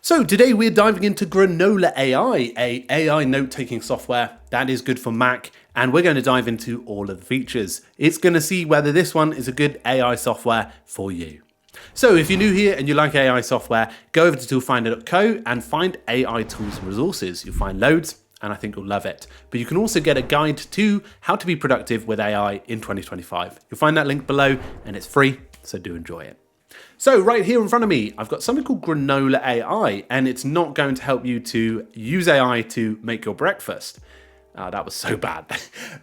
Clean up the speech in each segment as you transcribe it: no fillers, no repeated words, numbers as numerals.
So today we're diving into Granola AI, a AI note-taking software that is good for Mac, and we're going to dive into all of the features. It's going to see whether this one is a good AI software for you. So if you're new here and you like AI software, go over to toolfinder.xyz and find AI tools and resources. You'll find loads, and I think you'll love it. But you can also get a guide to how to be productive with AI in 2025. You'll find that link below, and it's free, so do enjoy it. So right here in front of me, I've got something called Granola AI, and it's not going to help you to use AI to make your breakfast. That was so bad.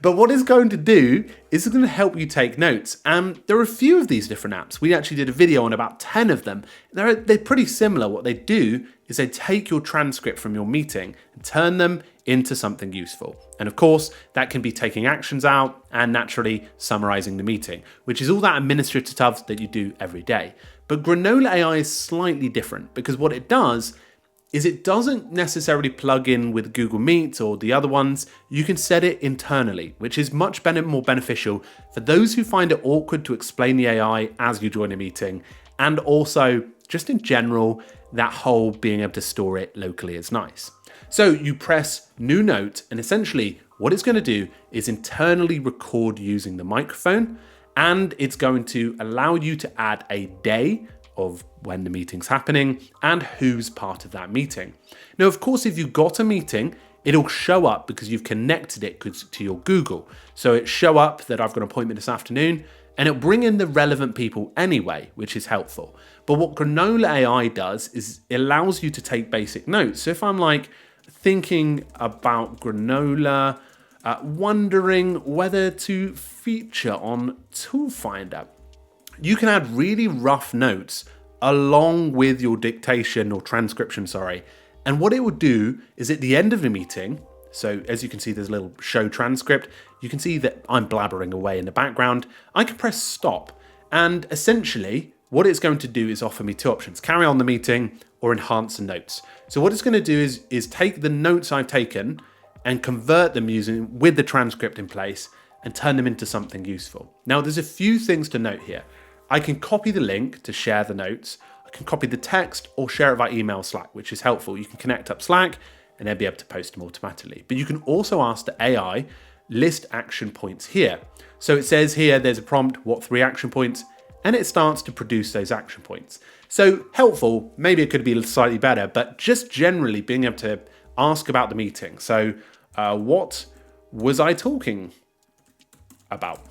But what it's going to do is it's going to help you take notes. And there are a few of these different apps. We actually did a video on about 10 of them. They're pretty similar. What they do is they take your transcript from your meeting and turn them into something useful. And of course, that can be taking actions out and naturally summarizing the meeting, which is all that administrative stuff that you do every day. But Granola AI is slightly different because what it does is it doesn't necessarily plug in with Google Meet or the other ones. You can set it internally, which is much more beneficial for those who find it awkward to explain the AI as you join a meeting. And also, just in general, that whole being able to store it locally is nice. So you press New Note, and essentially what it's going to do is internally record using the microphone, and it's going to allow you to add a day of when the meeting's happening and who's part of that meeting. Now, of course, if you've got a meeting, it'll show up because you've connected it to your Google. So it show up that I've got an appointment this afternoon, and it'll bring in the relevant people anyway, which is helpful. But what Granola AI does is it allows you to take basic notes. So if I'm like thinking about granola, wondering whether to feature on Toolfinder, you can add really rough notes along with your dictation or transcription, And what it will do is at the end of the meeting, so as you can see, there's a little show transcript. You can see that I'm blabbering away in the background. I can press stop. And essentially what it's going to do is offer me two options: carry on the meeting or enhance the notes. So what it's going to do is take the notes I've taken and convert them with the transcript in place and turn them into something useful. Now, there's a few things to note here. I can copy the link to share the notes. I can copy the text or share it via email, Slack, which is helpful. You can connect up Slack and then be able to post them automatically. But you can also ask the AI, list action points here. So it says here, there's a prompt, what 3 action points? And it starts to produce those action points. So helpful, maybe it could be slightly better, but just generally being able to ask about the meeting. So what was I talking about?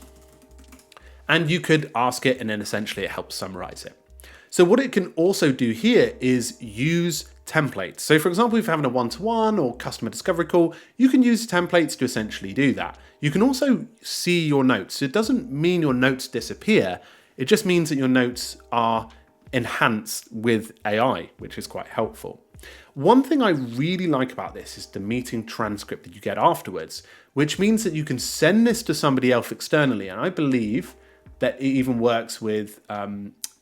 And you could ask it, and then essentially it helps summarize it. So what it can also do here is use templates. So for example, if you're having a one-to-one or customer discovery call, you can use templates to essentially do that. You can also see your notes. It doesn't mean your notes disappear. It just means that your notes are enhanced with AI, which is quite helpful. One thing I really like about this is the meeting transcript that you get afterwards, which means that you can send this to somebody else externally. And I believe that it even works with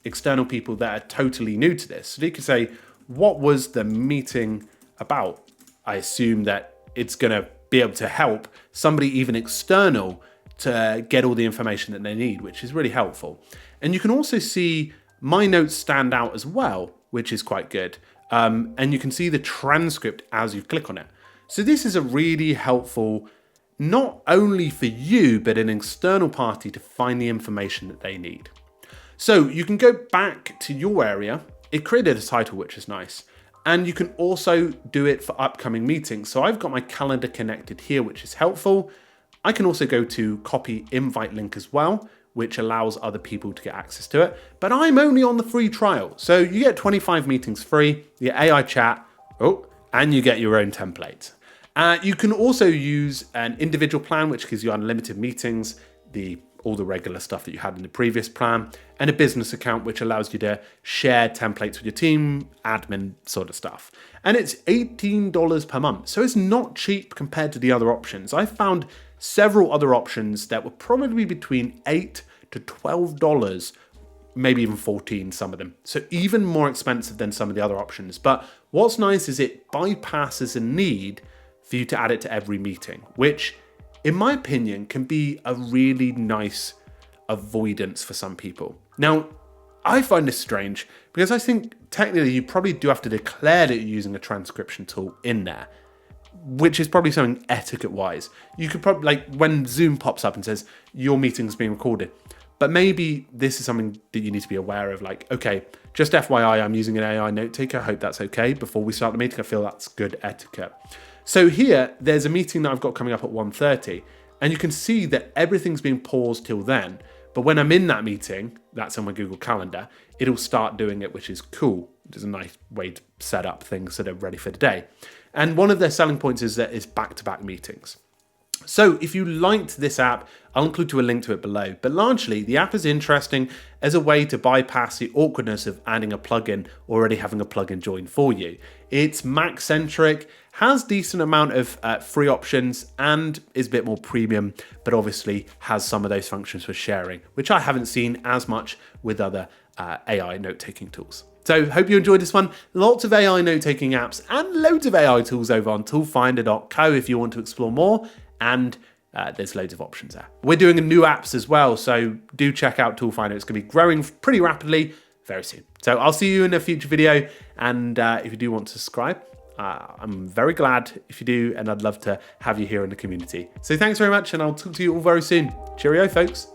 external people that are totally new to this. So you can say, what was the meeting about? I assume that it's going to be able to help somebody even external to get all the information that they need, which is really helpful. And you can also see my notes stand out as well, which is quite good. And you can see the transcript as you click on it. So this is a really helpful, not only for you, but an external party to find the information that they need. So you can go back to your area. It created a title, which is nice. And you can also do it for upcoming meetings. So I've got my calendar connected here, which is helpful. I can also go to copy invite link as well, which allows other people to get access to it. But I'm only on the free trial. So you get 25 meetings free, you get AI chat, and you get your own template. You can also use an individual plan, which gives you unlimited meetings, all the regular stuff that you had in the previous plan, and a business account, which allows you to share templates with your team, admin sort of stuff. And it's $18 per month. So it's not cheap compared to the other options. I found several other options that were probably between $8 to $12, maybe even $14, some of them. So even more expensive than some of the other options. But what's nice is it bypasses a need for you to add it to every meeting, which in my opinion can be a really nice avoidance for some people. Now, I find this strange because I think technically you probably do have to declare that you're using a transcription tool in there, which is probably something etiquette-wise. You could probably, like when Zoom pops up and says, your meeting's being recorded, but maybe this is something that you need to be aware of, like, okay, just FYI, I'm using an AI note taker. I hope that's okay. Before we start the meeting, I feel that's good etiquette. So here, there's a meeting that I've got coming up at 1:30, and you can see that everything's being paused till then. But when I'm in that meeting, that's on my Google Calendar, it'll start doing it, which is cool. It's a nice way to set up things so they're ready for the day. And one of their selling points is that it's back-to-back meetings. So if you liked this app, I'll include a link to it below. But largely, the app is interesting as a way to bypass the awkwardness of adding a plugin or already having a plugin join for you. It's Mac-centric, has decent amount of free options, and is a bit more premium, but obviously has some of those functions for sharing, which I haven't seen as much with other AI note-taking tools. So hope you enjoyed this one. Lots of AI note-taking apps and loads of AI tools over on toolfinder.xyz if you want to explore more. And there's loads of options there. We're doing new apps as well, so do check out Toolfinder. It's going to be growing pretty rapidly very soon. So I'll see you in a future video, and if you do want to subscribe, I'm very glad if you do, and I'd love to have you here in the community. So thanks very much, and I'll talk to you all very soon. Cheerio, folks.